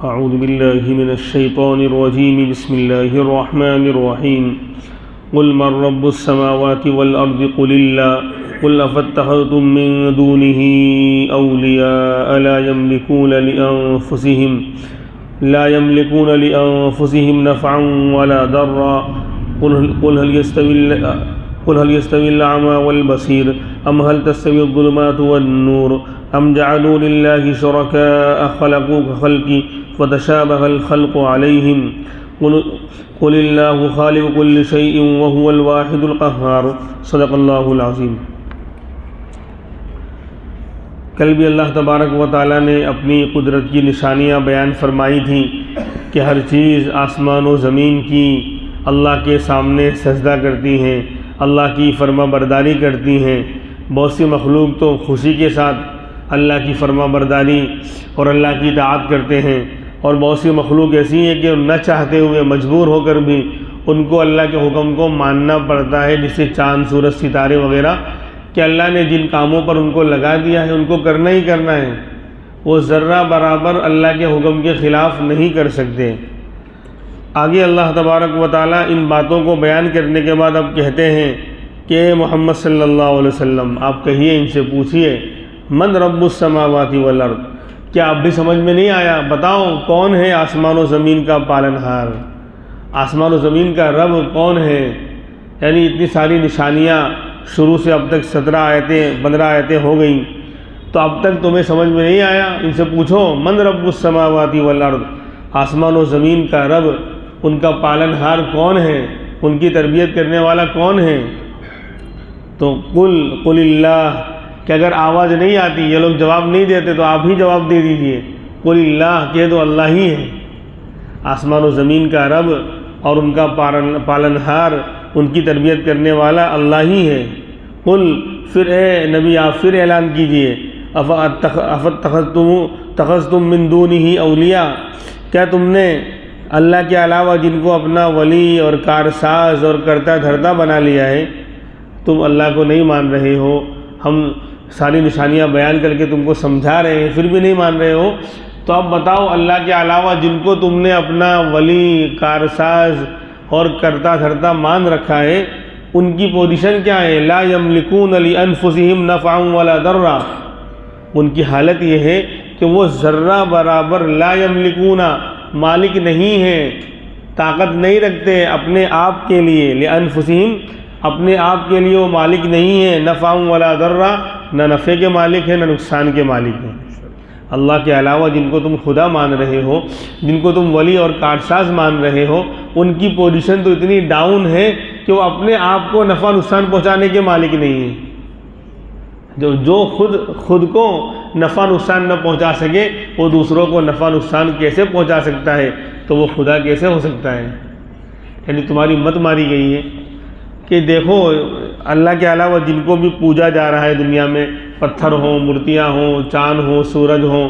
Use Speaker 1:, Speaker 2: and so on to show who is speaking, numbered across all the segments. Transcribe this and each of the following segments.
Speaker 1: اعوذ باللہ من الشیطان الرجیم بسم اللہ الرحمن الرحیم قل من رب السماوات والارض قل اللہ قل افاتخذتم من دونه اولیاء لا يملكون لأنفسهم نفعا ولا ضرا قل هل يستوي الأعمى والبصير أم هل تستوي الظلمات والنور أم جعلوا لله شركاء خلقوا كخلقي فتشابه الخلق عليهم قل الله خالق كل شيء وهو الواحد القهار صدق الله العظيم۔ کل بھی اللہ تبارک و تعالیٰ نے اپنی قدرت کی نشانیاں بیان فرمائی تھیں کہ ہر چیز آسمان و زمین کی اللہ کے سامنے سجدہ کرتی ہیں، اللہ کی فرما برداری کرتی ہیں۔ بہت سی مخلوق تو خوشی کے ساتھ اللہ کی فرما برداری اور اللہ کی اطاعت کرتے ہیں، اور بہت سی مخلوق ایسی ہیں کہ نہ چاہتے ہوئے مجبور ہو کر بھی ان کو اللہ کے حکم کو ماننا پڑتا ہے، جسے چاند سورج ستارے وغیرہ کہ اللہ نے جن کاموں پر ان کو لگا دیا ہے ان کو کرنا ہی کرنا ہے، وہ ذرہ برابر اللہ کے حکم کے خلاف نہیں کر سکتے۔ آگے اللہ تبارک و تعالیٰ ان باتوں کو بیان کرنے کے بعد اب کہتے ہیں کہ محمد صلی اللہ علیہ وسلم آپ کہیے، ان سے پوچھئے من رب السماوات والارض، کیا اب بھی سمجھ میں نہیں آیا؟ بتاؤ کون ہے آسمان و زمین کا پالنہار، آسمان و زمین کا رب کون ہے؟ یعنی اتنی ساری نشانیاں شروع سے اب تک 15 آیتیں ہو گئیں، تو اب تک تمہیں سمجھ میں نہیں آیا؟ ان سے پوچھو من رب السماوات والارض، آسمان و زمین کا رب، ان کا پالنہار کون ہے، ان کی تربیت کرنے والا کون ہے؟ تو قل اللہ، کہ اگر آواز نہیں آتی، یہ لوگ جواب نہیں دیتے تو آپ ہی جواب دے دیجئے، قل اللہ، کہہ دو اللہ ہی ہے، آسمان و زمین کا رب اور ان کا پالنہار، ان کی تربیت کرنے والا اللہ ہی ہے۔ قل، پھر اے نبی آپ پھر اعلان کیجئے، اتخذتم من دونه اولیاء، کیا تم نے اللہ کے علاوہ جن کو اپنا ولی اور کارساز اور کرتا دھرتا بنا لیا ہے؟ تم اللہ کو نہیں مان رہے ہو، ہم ساری نشانیاں بیان کر کے تم کو سمجھا رہے ہیں پھر بھی نہیں مان رہے ہو، تو اب بتاؤ اللہ کے علاوہ جن کو تم نے اپنا ولی، کارساز اور کرتا دھرتا مان رکھا ہے، ان کی پوزیشن کیا ہے؟ لا یملکون لانفسہم نفعا ولا ضرا، ان کی حالت یہ ہے کہ وہ ذرہ برابر لا یملکون، مالک نہیں ہیں، طاقت نہیں رکھتے اپنے آپ کے لیے، لانفسہم، اپنے آپ کے لیے وہ مالک نہیں ہیں، نفعا ولا ضرا، نہ نفع کے مالک ہیں نہ نقصان کے مالک ہیں۔ اللہ کے علاوہ جن کو تم خدا مان رہے ہو، جن کو تم ولی اور کارساز مان رہے ہو، ان کی پوزیشن تو اتنی ڈاؤن ہے کہ وہ اپنے آپ کو نفع نقصان پہنچانے کے مالک نہیں ہیں۔ جو خود کو نفع نقصان نہ پہنچا سکے، وہ دوسروں کو نفع نقصان کیسے پہنچا سکتا ہے؟ تو وہ خدا کیسے ہو سکتا ہے؟ یعنی تمہاری مت ماری گئی ہے کہ دیکھو اللہ کے علاوہ جن کو بھی پوجا جا رہا ہے دنیا میں، پتھر ہوں، مورتیاں ہوں، چاند ہوں، سورج ہوں،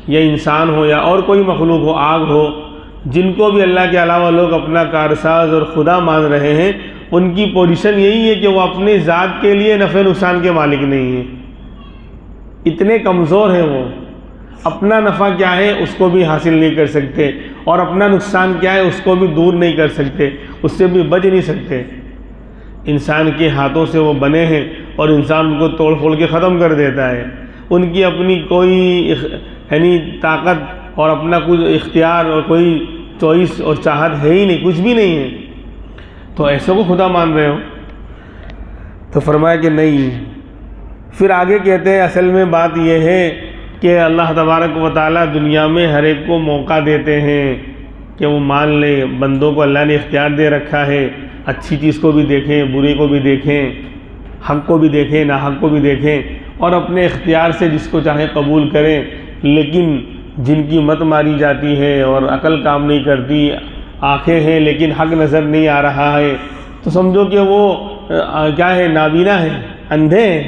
Speaker 1: یا انسان ہو یا اور کوئی مخلوق ہو، آگ ہو، جن کو بھی اللہ کے علاوہ لوگ اپنا کارساز اور خدا مان رہے ہیں، ان کی پوزیشن یہی ہے کہ وہ اپنی ذات کے لیے نفع نقصان کے مالک نہیں ہیں، اتنے کمزور ہیں وہ، اپنا نفع کیا ہے اس کو بھی حاصل نہیں کر سکتے، اور اپنا نقصان کیا ہے اس کو بھی دور نہیں کر سکتے، اس سے بھی بچ نہیں سکتے۔ انسان کے ہاتھوں سے وہ بنے ہیں اور انسان ان کو توڑ پھوڑ کے ختم کر دیتا ہے، ان کی اپنی کوئی یعنی طاقت اور اپنا کچھ اختیار اور کوئی چوائس اور چاہت ہے ہی نہیں، کچھ بھی نہیں ہے، تو ایسے کو خدا مان رہے ہو؟ تو فرمایا کہ نہیں۔ پھر آگے کہتے ہیں اصل میں بات یہ ہے کہ اللہ تبارک و تعالیٰ دنیا میں ہر ایک کو موقع دیتے ہیں کہ وہ مان لے، بندوں کو اللہ نے اختیار دے رکھا ہے، اچھی چیز کو بھی دیکھیں، برے کو بھی دیکھیں، حق کو بھی دیکھیں، ناحق کو بھی دیکھیں، اور اپنے اختیار سے جس کو چاہے قبول کریں۔ لیکن جن کی مت ماری جاتی ہے اور عقل کام نہیں کرتی، آنکھیں ہیں لیکن حق نظر نہیں آ رہا ہے، تو سمجھو کہ وہ کیا ہے؟ نابینا ہے، اندھے ہیں،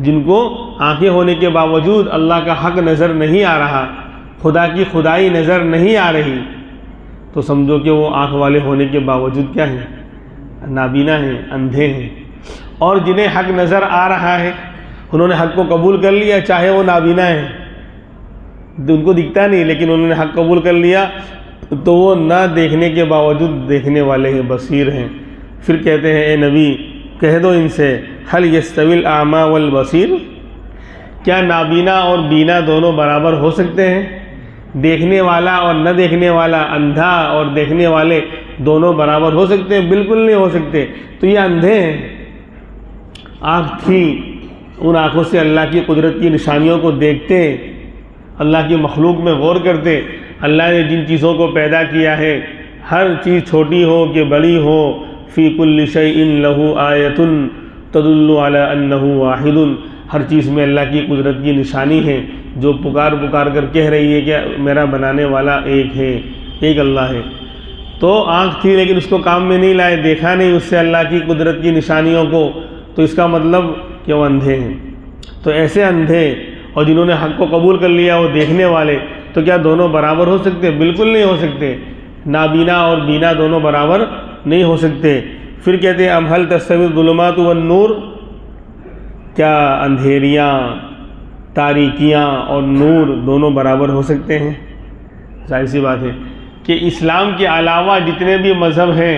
Speaker 1: جن کو آنکھیں ہونے کے باوجود اللہ کا حق نظر نہیں آ رہا، خدا کی خدائی نظر نہیں آ رہی، تو سمجھو کہ وہ آنکھ والے ہونے کے باوجود کیا ہیں؟ نابینا ہیں، اندھے ہیں۔ اور جنہیں حق نظر آ رہا ہے انہوں نے حق کو قبول کر لیا، چاہے وہ نابینا ہیں، ان کو دکھتا نہیں لیکن انہوں نے حق قبول کر لیا تو وہ نہ دیکھنے کے باوجود دیکھنے والے ہیں، بصیر ہیں۔ پھر کہتے ہیں اے نبی کہہ دو ان سے هل يستوي الاعمى والبصیر، کیا نابینا اور بینا دونوں برابر ہو سکتے ہیں؟ دیکھنے والا اور نہ دیکھنے والا، اندھا اور دیکھنے والے دونوں برابر ہو سکتے ہیں؟ بالکل نہیں ہو سکتے۔ تو یہ اندھے ہیں، آنکھ تھی، ان آنکھوں سے اللہ کی قدرت کی نشانیوں کو دیکھتے، اللہ کی مخلوق میں غور کرتے، اللہ نے جن چیزوں کو پیدا کیا ہے، ہر چیز چھوٹی ہو کہ بڑی ہو، فی کل شیء لہ آیۃ تدل علی انہ واحد، ہر چیز میں اللہ کی قدرت کی نشانی ہے جو پکار کر کہہ رہی ہے کہ میرا بنانے والا ایک ہے، ایک اللہ ہے۔ تو آنکھ تھی لیکن اس کو کام میں نہیں لائے، دیکھا نہیں اس سے اللہ کی قدرت کی نشانیوں کو، تو اس کا مطلب کہ وہ اندھے ہیں۔ تو ایسے اندھے اور جنہوں نے حق کو قبول کر لیا وہ دیکھنے والے، تو کیا دونوں برابر ہو سکتے؟ بالکل نہیں ہو سکتے۔ نابینا اور بینا دونوں برابر نہیں ہو سکتے۔ پھر کہتے ہیں ام هل تستوی الظلمات والنور، کیا اندھیریاں، تاریکیاں اور نور دونوں برابر ہو سکتے ہیں؟ ظاہر سی بات ہے کہ اسلام کے علاوہ جتنے بھی مذہب ہیں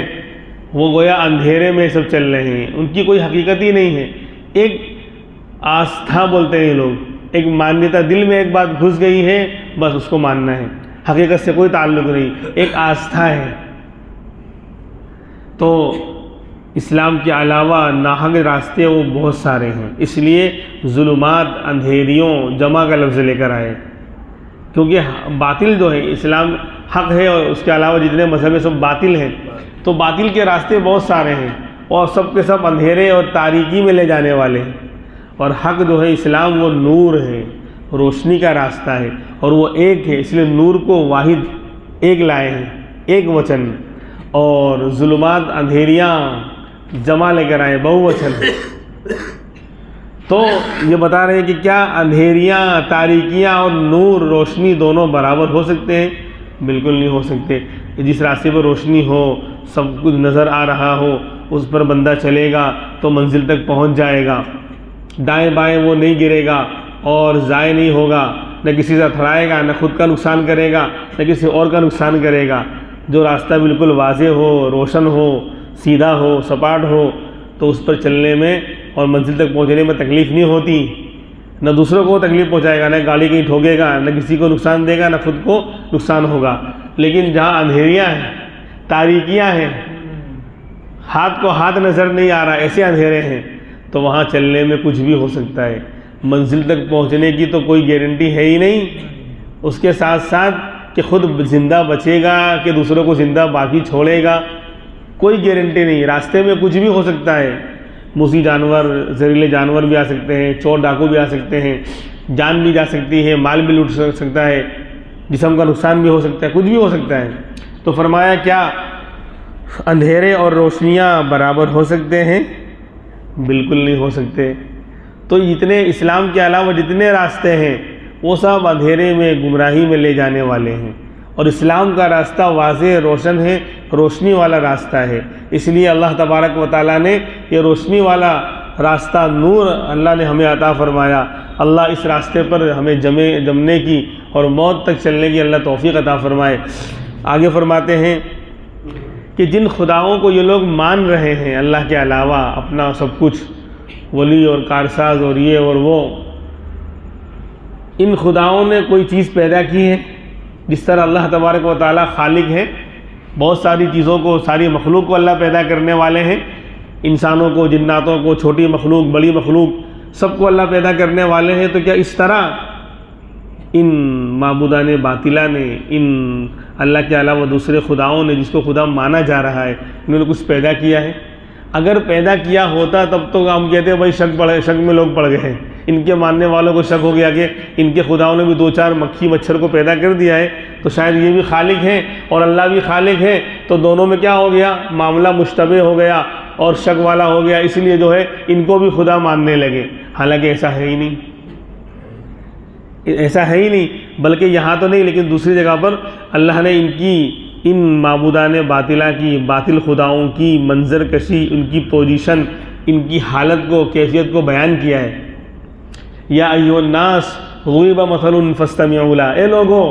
Speaker 1: وہ گویا اندھیرے میں سب چل رہے ہیں، ان کی کوئی حقیقت ہی نہیں ہے۔ ایک آستھا بولتے ہیں لوگ، ایک مانیتا، دل میں ایک بات گھس گئی ہے بس اس کو ماننا ہے، حقیقت سے کوئی تعلق نہیں، ایک آستھا ہے۔ تو اسلام کے علاوہ ناحق راستے وہ بہت سارے ہیں، اس لیے ظلمات، اندھیریوں جمع کا لفظ لے کر آئے، کیونکہ باطل جو ہے، اسلام حق ہے اور اس کے علاوہ جتنے مذہب ہیں سب باطل ہیں، تو باطل کے راستے بہت سارے ہیں اور سب کے سب اندھیرے اور تاریکی میں لے جانے والے ہیں، اور حق جو ہے اسلام وہ نور ہے، روشنی کا راستہ ہے، اور وہ ایک ہے، اس لیے نور کو واحد ایک لائے ہیں، ایک وچن، اور ظلمات، اندھیریاں جمع لے کر آئے، بہو وچن۔ تو یہ بتا رہے ہیں کہ کیا اندھیریاں، تاریکیاں اور نور، روشنی دونوں برابر ہو سکتے ہیں؟ بالکل نہیں ہو سکتے۔ جس راستے پر روشنی ہو، سب کچھ نظر آ رہا ہو، اس پر بندہ چلے گا تو منزل تک پہنچ جائے گا، دائیں بائیں وہ نہیں گرے گا اور ضائع نہیں ہوگا، نہ کسی سے تھڑائے گا، نہ خود کا نقصان کرے گا، نہ کسی اور کا نقصان کرے گا۔ جو راستہ بالکل واضح ہو، روشن ہو، سیدھا ہو، سپاٹ ہو، تو اس پر چلنے میں اور منزل تک پہنچنے میں تکلیف نہیں ہوتی، نہ دوسروں کو تکلیف پہنچائے گا، نہ گاڑی کہیں ٹھوکے گا، نہ کسی کو نقصان دے گا، نہ خود کو نقصان ہوگا۔ لیکن جہاں اندھیریاں ہیں، تاریکیاں ہیں، ہاتھ کو ہاتھ نظر نہیں آ رہا، ایسے اندھیرے ہیں، تو وہاں چلنے میں کچھ بھی ہو سکتا ہے، منزل تک پہنچنے کی تو کوئی گارنٹی ہے ہی نہیں، اس کے ساتھ ساتھ کہ خود زندہ بچے گا کہ دوسروں کو زندہ باقی چھوڑے گا، کوئی گارنٹی نہیں۔ راستے میں کچھ بھی ہو سکتا ہے، موذی جانور، زہریلے جانور بھی آ سکتے ہیں، چور ڈاکو بھی آ سکتے ہیں، جان بھی جا سکتی ہے، مال بھی لوٹ سکتا ہے، جسم کا نقصان بھی ہو سکتا ہے، کچھ بھی ہو سکتا ہے۔ تو فرمایا کیا اندھیرے اور روشنیاں برابر ہو سکتے ہیں؟ بالکل نہیں ہو سکتے۔ تو جتنے اسلام کے علاوہ جتنے راستے ہیں وہ سب اندھیرے میں، گمراہی میں لے جانے والے ہیں، اور اسلام کا راستہ واضح، روشن ہے، روشنی والا راستہ ہے۔ اس لیے اللہ تبارک و تعالیٰ نے یہ روشنی والا راستہ، نور اللہ نے ہمیں عطا فرمایا۔ اللہ اس راستے پر ہمیں جمنے کی اور موت تک چلنے کی اللہ توفیق عطا فرمائے۔ آگے فرماتے ہیں کہ جن خداؤں کو یہ لوگ مان رہے ہیں اللہ کے علاوہ، اپنا سب کچھ، ولی اور کارساز اور یہ اور وہ، ان خداؤں نے کوئی چیز پیدا کی ہے؟ جس طرح اللہ تبارک و تعالیٰ خالق ہے، بہت ساری چیزوں کو، ساری مخلوق کو اللہ پیدا کرنے والے ہیں، انسانوں کو، جناتوں کو، چھوٹی مخلوق، بڑی مخلوق، سب کو اللہ پیدا کرنے والے ہیں، تو کیا اس طرح ان معبودان باطلہ نے، ان اللہ کے علاوہ دوسرے خداؤں نے، جس کو خدا مانا جا رہا ہے، انہوں نے کچھ پیدا کیا ہے؟ اگر پیدا کیا ہوتا تب تو ہم کہتے ہیں بھائی شک میں لوگ پڑ گئے ہیں، ان کے ماننے والوں کو شک ہو گیا کہ ان کے خداؤں نے بھی دو چار مکھی مچھر کو پیدا کر دیا ہے، تو شاید یہ بھی خالق ہیں اور اللہ بھی خالق ہے، تو دونوں میں کیا ہو گیا؟ معاملہ مشتبہ ہو گیا اور شک والا ہو گیا، اس لیے جو ہے ان کو بھی خدا ماننے لگے، حالانکہ ایسا ہے ہی نہیں، ایسا ہے ہی نہیں۔ بلکہ یہاں تو نہیں لیکن دوسری جگہ پر اللہ نے ان معبودان باطلہ کی، باطل خداؤں کی منظر کشی، ان کی پوزیشن، ان کی حالت کو، کیفیت کو بیان کیا ہے۔ یا ایھا الناس غُضِبَ مَثَلٌ فَاسْتَمِعُوا لَهُ، اے لوگوں،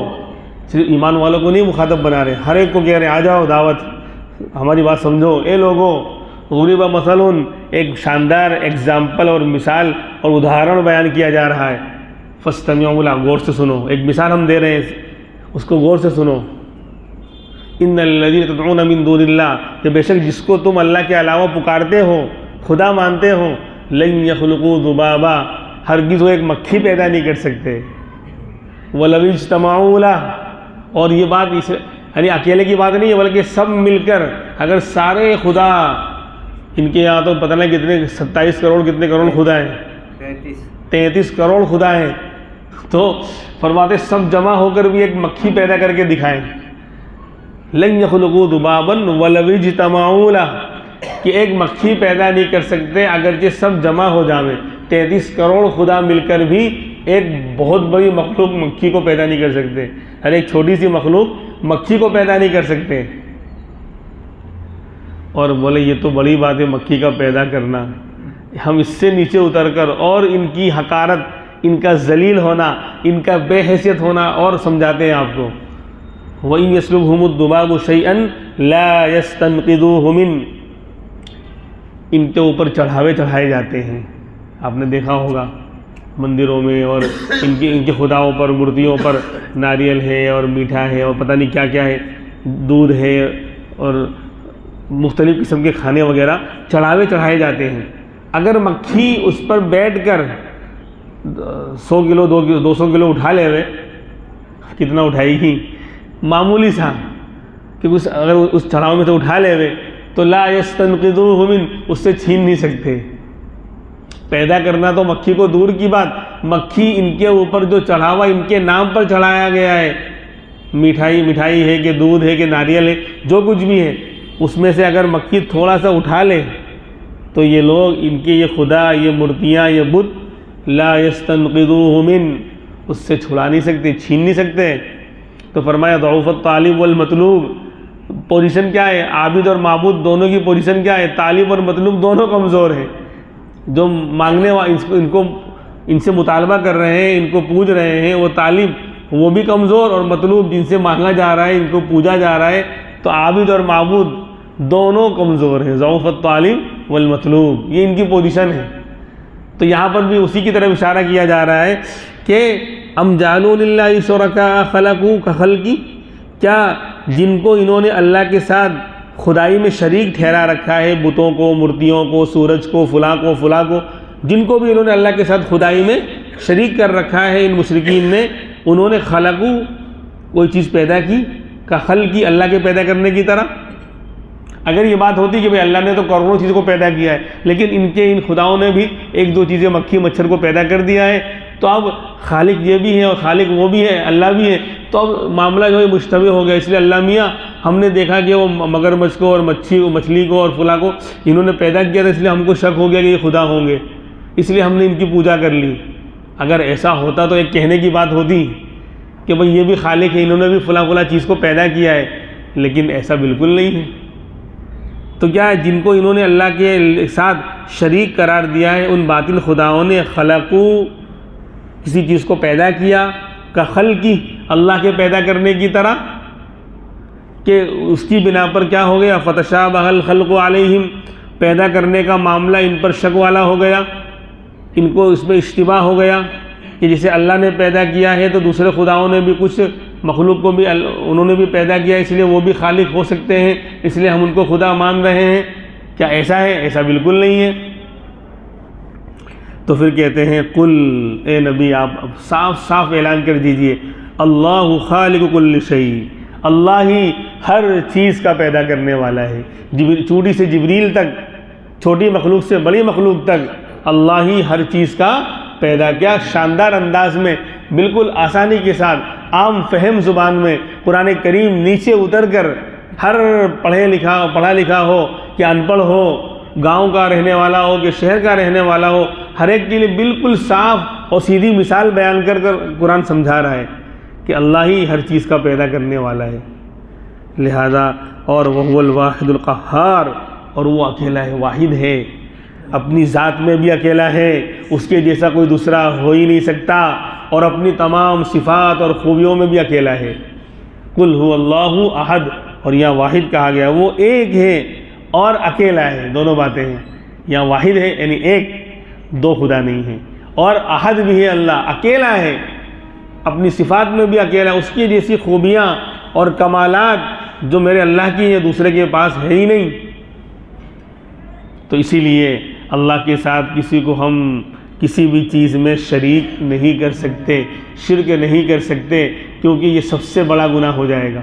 Speaker 1: صرف ایمان والوں کو نہیں مخاطب بنا رہے، ہر ایک کو کہہ رہے ہیں آ جاؤ دعوت، ہماری بات سمجھو، اے لوگوں، غُضِبَ مَثَلٌ، ایک شاندار ایگزامپل اور مثال اور ادھارن بیان کیا جا رہا ہے، فَاسْتَمِعُوا لَهُ، غور سے سنو، ایک مثال ہم دے رہے ہیں، اس کو غور سے سنو. ان الذین تدعون من دون اللہ، کہ بے شک جس کو تم اللہ کے علاوہ پکارتے ہو، خدا مانتے ہو، لن یخلقوا ذبابا، ہرگز وہ ایک مکھی پیدا نہیں کر سکتے، ولو اجتمعوا لہ، اور یہ بات یعنی اکیلے کی بات نہیں ہے بلکہ سب مل کر، اگر سارے خدا، ان کے یہاں تو پتہ نہیں کتنے 27 کروڑ کتنے کروڑ خدا ہیں، 33 کروڑ خدا ہیں، تو فرماتے سب جمع ہو کر بھی ایک مکھی پیدا کر کے دکھائیں، لن یخلقوا ذبابا ولو اجتمعوا لہ، کہ ایک مکھی پیدا نہیں کر سکتے اگرچہ سب جمع ہو جاویں، 33 کروڑ خدا مل کر بھی ایک بہت بڑی مخلوق مکھی کو پیدا نہیں کر سکتے، ہر ایک چھوٹی سی مخلوق مکھی کو پیدا نہیں کر سکتے. اور بولے یہ تو بڑی بات ہے مکھی کا پیدا کرنا، ہم اس سے نیچے اتر کر اور ان کی حقارت، ان کا ذلیل ہونا، ان کا بے حیثیت ہونا اور سمجھاتے ہیں آپ کو. وَإِن يَسْلُبْهُمُ الذُّبَابُ شَيْئًا لَا يَسْتَنْقِذُوهُ مِنْهُ، ان کے اوپر چڑھاوے چڑھائے جاتے ہیں، آپ نے دیکھا ہوگا مندروں میں، اور ان کے خداؤں پر، مورتیوں پر ناریل ہے اور میٹھا ہے اور پتہ نہیں کیا کیا ہے، دودھ ہے اور مختلف قسم کے کھانے وغیرہ چڑھاوے چڑھائے جاتے ہیں. اگر مکھی اس پر بیٹھ کر 100 کلو 200 کلو اٹھا لے ہوئے، کتنا اٹھائے گی، معمولی سا، کہ اگر اس چڑھاؤ میں سے اٹھا لے ہوئے تو لا یستنقذوہ من، اس سے چھین نہیں سکتے. پیدا کرنا تو مکھی کو دور کی بات، مکھی ان کے اوپر جو چڑھاوا ان کے نام پر چڑھایا گیا ہے، مٹھائی ہے کہ دودھ ہے کہ ناریل ہے، جو کچھ بھی ہے، اس میں سے اگر مکھی تھوڑا سا اٹھا لے تو یہ لوگ، ان کے یہ خدا، یہ مورتیاں، یہ بت، لا یستنقذوہ من، اس سے چھڑا نہیں سکتے، چھین نہیں سکتے. تو فرمایا ضعف الطالب والمطلوب، پوزیشن کیا ہے، عابد اور معبود دونوں کی پوزیشن کیا ہے، طالب اور مطلوب دونوں کمزور ہیں. جو مانگنے والے ان سے مطالبہ کر رہے ہیں، ان کو پوج رہے ہیں، وہ طالب وہ بھی کمزور، اور مطلوب جن سے مانگا جا رہا ہے، ان کو پوجا جا رہا ہے، تو عابد اور معبود دونوں کمزور ہیں. ضعف الطالب والمطلوب، یہ ان کی پوزیشن ہے. تو یہاں پر بھی اسی کی طرف اشارہ کیا جا رہا ہے کہ ام جعلوا للہ شرکاء خلقوا کخلقی، کیا جن کو انہوں نے اللہ کے ساتھ خدائی میں شریک ٹھہرا رکھا ہے، بتوں کو، مورتیوں کو، سورج کو، فلاں کو، جن کو بھی انہوں نے اللہ کے ساتھ خدائی میں شریک کر رکھا ہے، ان مشرکین نے، انہوں نے خلقوا، کوئی چیز پیدا کی، کخلقی، اللہ کے پیدا کرنے کی طرح. اگر یہ بات ہوتی کہ بھئی اللہ نے تو کروڑوں چیزوں کو پیدا کیا ہے، لیکن ان خداؤں نے بھی ایک دو چیزیں مکھی مچھر کو پیدا کر دیا ہے، تو اب خالق یہ بھی ہے اور خالق وہ بھی ہے، اللہ بھی ہے، تو اب معاملہ جو ہے مشتبہ ہو گیا. اس لیے اللہ میاں، ہم نے دیکھا کہ وہ مگرمچھ کو اور مچھلی کو اور فلاں کو انہوں نے پیدا کیا تھا، اس لیے ہم کو شک ہو گیا کہ یہ خدا ہوں گے، اس لیے ہم نے ان کی پوجا کر لی. اگر ایسا ہوتا تو ایک کہنے کی بات ہوتی کہ بھئی یہ بھی خالق ہے، انہوں نے بھی فلاں چیز کو پیدا کیا ہے، لیکن ایسا بالکل نہیں ہے. تو کیا ہے، جن کو انہوں نے اللہ کے ساتھ شریک قرار دیا ہے، ان باطل خداؤں نے خلقو، کسی چیز کو پیدا کیا، کخلقی، اللہ کے پیدا کرنے کی طرح، کہ اس کی بنا پر کیا ہو گیا، فتشابہ الخلق علیہم، پیدا کرنے کا معاملہ ان پر شک والا ہو گیا، ان کو اس میں اشتباہ ہو گیا کہ جسے اللہ نے پیدا کیا ہے تو دوسرے خداؤں نے بھی کچھ مخلوق کو بھی انہوں نے بھی پیدا کیا، اس لیے وہ بھی خالق ہو سکتے ہیں، اس لیے ہم ان کو خدا مان رہے ہیں. کیا ایسا ہے؟ ایسا بالکل نہیں ہے. تو پھر کہتے ہیں قل، اے نبی آپ صاف صاف اعلان کر دیجئے، اللہ خالق کل شیء، اللہ ہی ہر چیز کا پیدا کرنے والا ہے. چوٹی سے جبریل تک، چھوٹی مخلوق سے بڑی مخلوق تک، اللہ ہی ہر چیز کا پیدا کیا. شاندار انداز میں، بالکل آسانی کے ساتھ، عام فہم زبان میں قرآن کریم نیچے اتر کر ہر پڑھا لکھا ہو کہ ان پڑھ ہو، گاؤں کا رہنے والا ہو کہ شہر کا رہنے والا ہو، ہر ایک کے لیے بالکل صاف اور سیدھی مثال بیان کر قرآن سمجھا رہا ہے کہ اللہ ہی ہر چیز کا پیدا کرنے والا ہے. لہذا اور وَهُوَ الْوَاحِدُ الْقَهَّارُ، اور وہ اکیلا ہے، واحد ہے، اپنی ذات میں بھی اکیلا ہے، اس کے جیسا کوئی دوسرا ہو ہی نہیں سکتا. اور اپنی تمام صفات اور خوبیوں میں بھی اکیلا ہے۔ قل هو اللہ احد، اور یہاں واحد کہا گیا، وہ ایک ہے اور اکیلا ہے، دونوں باتیں ہیں۔ یہاں واحد ہے یعنی ایک، دو خدا نہیں ہے، اور احد بھی ہے، اللہ اکیلا ہے، اپنی صفات میں بھی اکیلا ہے، اس کی جیسی خوبیاں اور کمالات جو میرے اللہ کی ہیں دوسرے کے پاس ہے ہی نہیں۔ تو اسی لیے اللہ کے ساتھ کسی کو ہم کسی بھی چیز میں شریک نہیں کر سکتے، شرک نہیں کر سکتے، کیونکہ یہ سب سے بڑا گناہ ہو جائے گا۔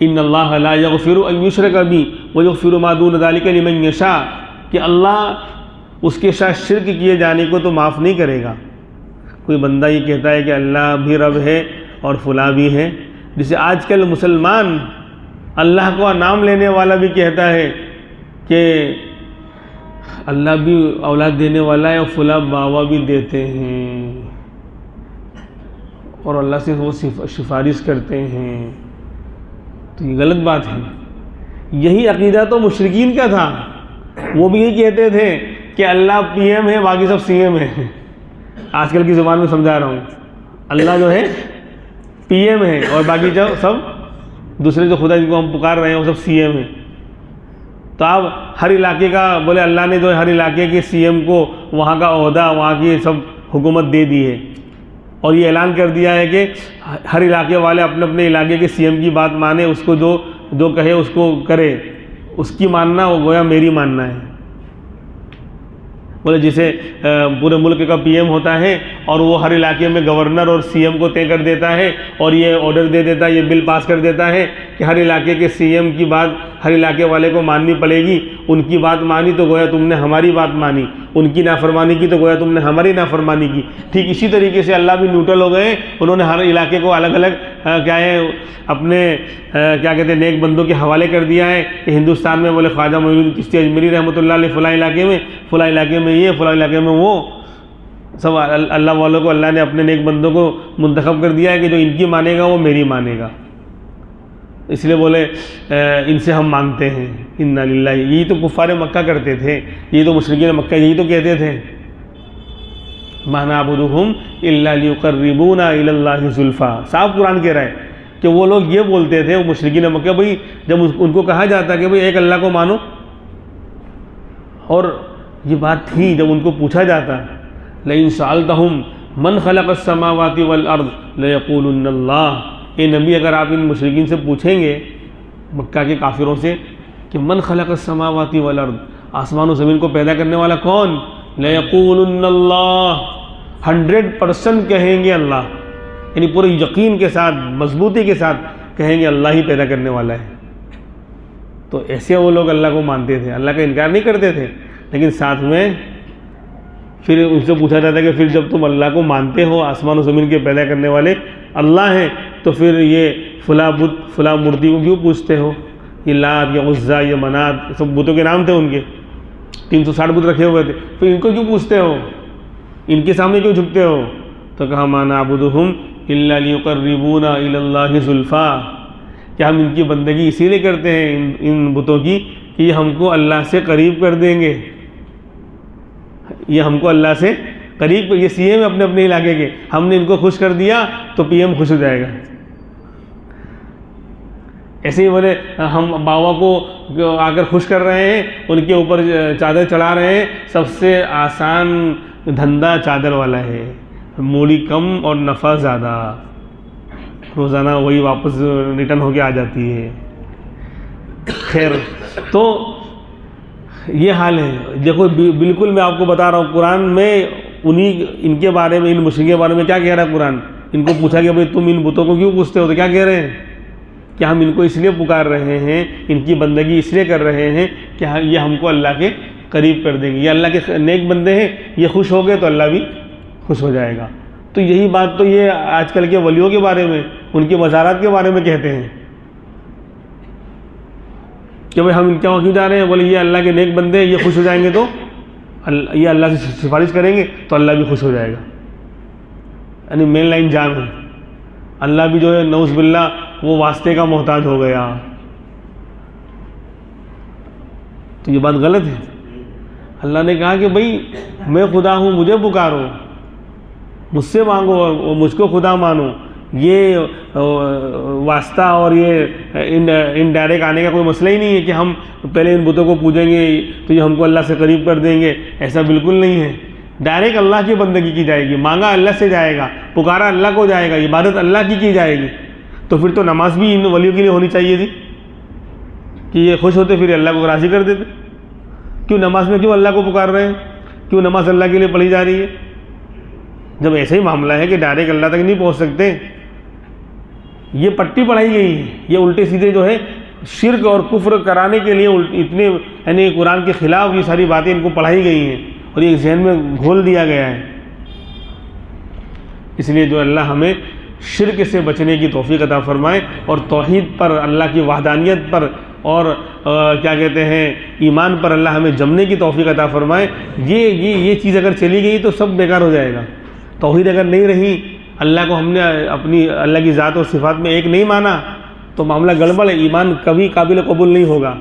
Speaker 1: ان اللہ لا یغفر ان یشرک بہ ویغفر ما دون ذلک لمن یشاء، کہ اللہ اس کے ساتھ شرک کیے جانے کو تو معاف نہیں کرے گا۔ کوئی بندہ یہ کہتا ہے کہ اللہ بھی رب ہے اور فلاں بھی ہے، جسے آج کل مسلمان اللہ کو نام لینے والا بھی کہتا ہے کہ اللہ بھی اولاد دینے والا ہے اور فلاں باوا بھی دیتے ہیں، اور اللہ سے وہ سفارش کرتے ہیں، تو یہ غلط بات ہے۔ یہی عقیدہ تو مشرکین کا تھا، وہ بھی یہی کہتے تھے کہ اللہ پی ایم ہے باقی سب سی ایم ہے۔ آج کل کی زبان میں سمجھا رہا ہوں، اللہ جو ہے پی ایم ہے اور باقی جو سب دوسرے جو خدا جن کو ہم پکار رہے ہیں وہ سب سی ایم ہیں۔ تو آپ ہر علاقے کا بولے اللہ نے جو ہے ہر علاقے کے سی ایم کو وہاں کا عہدہ، وہاں کی سب حکومت دے دی ہے، اور یہ اعلان کر دیا ہے کہ ہر علاقے والے اپنے اپنے علاقے کے سی ایم کی بات مانے، اس کو جو کہے اس کو کرے، اس کی ماننا وہ گویا میری ماننا ہے۔ بولے جسے پورے ملک کا پی ایم ہوتا ہے اور وہ ہر علاقے میں گورنر اور سی ایم کو طے کر دیتا ہے اور یہ آرڈر دے دیتا ہے، یہ بل پاس کر دیتا ہے کہ ہر علاقے کے سی ایم کی بات ہر علاقے والے کو ماننی پڑے گی، ان کی بات مانی تو گویا تم نے ہماری بات مانی، ان کی نافرمانی کی تو گویا تم نے ہماری نافرمانی کی۔ ٹھیک اسی طریقے سے اللہ بھی نیوٹرل ہو گئے، انہوں نے ہر علاقے کو الگ الگ کیا ہے اپنے کیا کہتے ہیں نیک بندوں کے حوالے کر دیا ہے کہ ہندوستان میں بولے خواجہ معین الدین چشتی اجمیری رحمۃ اللہ علیہ فلاں علاقے میں، فلاں علاقے میں یہ، فلاں علاقے میں وہ، سب اللہ والوں کو اللہ نے اپنے نیک بندوں کو منتخب کر دیا ہے کہ جو ان کی مانے گا وہ میری مانے گا۔ اس لیے بولے ان سے ہم مانگتے ہیں، انا للہ، یہی تو کفار مکہ کرتے تھے، یہی تو مشرکین مکہ یہی تو کہتے تھے، ما نعبدہم الا لیقربونا الی اللہ زلفیٰ۔ صاحب قرآن کہہ رہا ہے کہ وہ لوگ یہ بولتے تھے، وہ مشرکین مکہ، بھئی جب ان کو کہا جاتا کہ بھئی ایک اللہ کو مانو، اور یہ بات تھی جب ان کو پوچھا جاتا لئن سألتہم من خلق السماوات والارض لیقولن اللہ، اے نبی اگر آپ ان مشرکین سے پوچھیں گے مکہ کے کافروں سے کہ من خلق السماوات والارض، آسمان و زمین کو پیدا کرنے والا کون، لیقولن اللہ، 100% کہیں گے اللہ، یعنی پورے یقین کے ساتھ مضبوطی کے ساتھ کہیں گے اللہ ہی پیدا کرنے والا ہے۔ تو ایسے وہ لوگ اللہ کو مانتے تھے، اللہ کا انکار نہیں کرتے تھے، لیکن ساتھ میں پھر ان سے پوچھا جاتا ہے کہ پھر جب تم اللہ کو مانتے ہو، آسمان و زمین کے پیدا کرنے والے اللہ ہیں، تو پھر یہ فلاں بت فلاں مورتی کو کیوں پوچھتے ہو؟ یہ لات، یہ عزا، یہ منات، سب بتوں کے نام تھے ان کے، 360 بت رکھے ہوئے تھے، پھر ان کو کیوں پوچھتے ہو، ان کے سامنے کیوں جھکتے ہو؟ تو کہا ما نعبدہم الا لیقربونا الی اللہ زلفیٰ، کہ ہم ان کی بندگی اسی لیے کرتے ہیں ان بتوں کی کہ یہ ہم کو اللہ سے قریب کر دیں گے، یہ ہم کو اللہ سے قریب، یہ سی ایم اپنے اپنے علاقے کے، ہم نے ان کو خوش کر دیا تو پی ایم خوش ہو جائے گا۔ ایسے ہی بولے ہم باوا کو آ کر خوش کر رہے ہیں، ان کے اوپر چادر چڑھا رہے ہیں، سب سے آسان دھندا چادر والا ہے، موڑی کم اور نفع زیادہ، روزانہ وہی واپس ریٹرن ہو کے آ جاتی ہے۔ خیر، تو یہ حال ہے۔ دیکھو بالکل میں آپ کو بتا رہا ہوں، قرآن میں ان کے بارے میں، ان مشرکین کے بارے میں کیا کہہ رہا ہے قرآن؟ ان کو پوچھا کہ بھئی تم ان بتوں کو کیوں پوچھتے ہو، تو کیا کہہ رہے ہیں کہ ہم ان کو اس لیے پکار رہے ہیں، ان کی بندگی اس لیے کر رہے ہیں کہ یہ ہم کو اللہ کے قریب کر دیں گے، یہ اللہ کے نیک بندے ہیں، یہ خوش ہو گئے تو اللہ بھی خوش ہو جائے گا۔ تو یہی بات تو یہ آج کل کے ولیوں کے بارے میں، ان کی مزارات کے بارے میں کہتے ہیں کہ بھئی ہم ان کے وہاں کیوں جا رہے ہیں؟ بولے یہ اللہ کے نیک بندے، یہ خوش ہو جائیں گے تو یہ اللہ سے سفارش کریں گے تو اللہ بھی خوش ہو جائے گا، یعنی مین لائن جام ہے۔ اللہ بھی جو ہے نعوذ باللہ وہ واسطے کا محتاج ہو گیا، تو یہ بات غلط ہے۔ اللہ نے کہا کہ بھئی میں خدا ہوں، مجھے پکارو، مجھ سے مانگو اور مجھ کو خدا مانو. یہ واسطہ اور یہ انڈائریکٹ آنے کا کوئی مسئلہ ہی نہیں ہے کہ ہم پہلے ان بتوں کو پوجیں گے تو یہ ہم کو اللہ سے قریب کر دیں گے. ایسا بالکل نہیں ہے. ڈائریکٹ اللہ کی بندگی کی جائے گی, مانگا اللہ سے جائے گا, پکارا اللہ کو جائے گا, عبادت اللہ کی جائے گی. تو پھر تو نماز بھی ان ولیوں کے لیے ہونی چاہیے تھی کہ یہ خوش ہوتے پھر اللہ کو راضی کر دیتے. کیوں نماز میں کیوں اللہ کو پکار رہے ہیں؟ کیوں نماز اللہ کے لیے پڑھی جا رہی ہے؟ جب ایسا ہی معاملہ ہے کہ ڈائریکٹ اللہ تک نہیں پہنچ سکتے. یہ پٹی پڑھائی گئی ہے, یہ الٹے سیدھے جو ہے شرک اور کفر کرانے کے لیے اتنے یعنی قرآن کے خلاف یہ ساری باتیں ان کو پڑھائی گئی ہیں اور یہ ذہن میں گھول دیا گیا ہے. اس لیے جو اللہ ہمیں شرک سے بچنے کی توفیق عطا فرمائے اور توحید پر, اللہ کی وحدانیت پر اور کیا کہتے ہیں ایمان پر اللہ ہمیں جمنے کی توفیق عطا فرمائے. یہ چیز اگر چلی گئی تو سب بیکار ہو جائے گا. توحید اگر نہیں رہی, اللہ کو ہم نے اپنی اللہ کی ذات اور صفات میں ایک نہیں مانا تو معاملہ گڑبڑ ہے. ایمان کبھی قابل قبول نہیں ہوگا.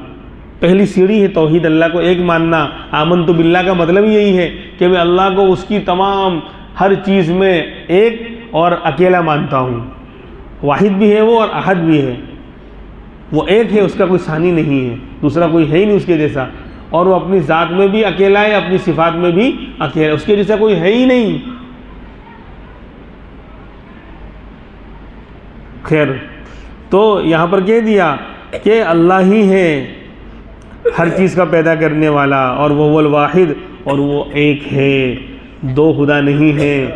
Speaker 1: پہلی سیڑھی ہے توحید, اللہ کو ایک ماننا. آمنت باللہ کا مطلب یہی ہے کہ میں اللہ کو اس کی تمام ہر چیز میں ایک اور اکیلا مانتا ہوں. واحد بھی ہے وہ اور احد بھی ہے. وہ ایک ہے, اس کا کوئی ثانی نہیں ہے, دوسرا کوئی ہے ہی نہیں اس کے جیسا. اور وہ اپنی ذات میں بھی اکیلا ہے, اپنی صفات میں بھی اکیلا ہے, اس کے جیسا کوئی ہے ہی نہیں. خیر, تو یہاں پر کہہ دیا کہ اللہ ہی ہے ہر چیز کا پیدا کرنے والا, اور وہ الواحد, اور وہ ایک ہے, دو خدا نہیں ہے.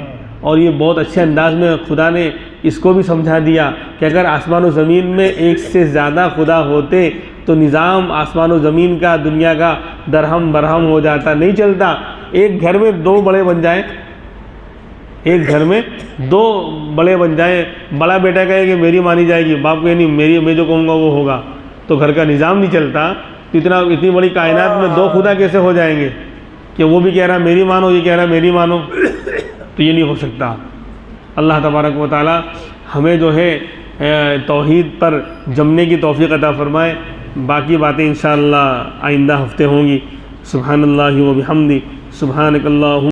Speaker 1: اور یہ بہت اچھے انداز میں خدا نے اس کو بھی سمجھا دیا کہ اگر آسمان و زمین میں ایک سے زیادہ خدا ہوتے تو نظام آسمان و زمین کا, دنیا کا درہم برہم ہو جاتا, نہیں چلتا. ایک گھر میں دو بڑے بن جائیں, ایک گھر میں دو بڑے بن جائیں, بڑا بیٹا کہے کہ میری مانی جائے گی, باپ کہے نہیں میں جو کہوں گا وہ ہوگا, تو گھر کا نظام نہیں چلتا. اتنی بڑی کائنات میں دو خدا کیسے ہو جائیں گے کہ وہ بھی کہہ رہا میری مانو, یہ کہہ رہا میری مانو؟ تو یہ نہیں ہو سکتا. اللہ تبارک و تعالی ہمیں جو ہے توحید پر جمنے کی توفیق عطا فرمائے. باقی باتیں انشاءاللہ آئندہ ہفتے ہوں گی. سبحان اللہ و بحمدہ, سبحانک اللہم